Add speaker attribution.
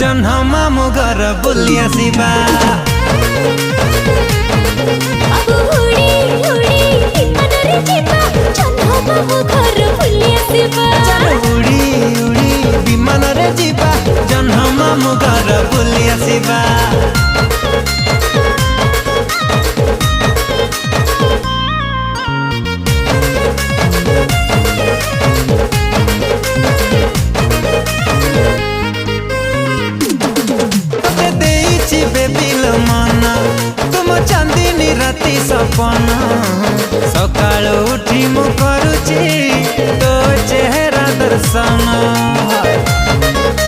Speaker 1: जन्ह मामु घर बुली आसिबा। उड़ी उड़ी विमान रे जीवा जन्ह मामु घर बुली आसिबा। तुम चांदनी राति सपना सकाल उठी मु करुची तो चेहरा दर्शन।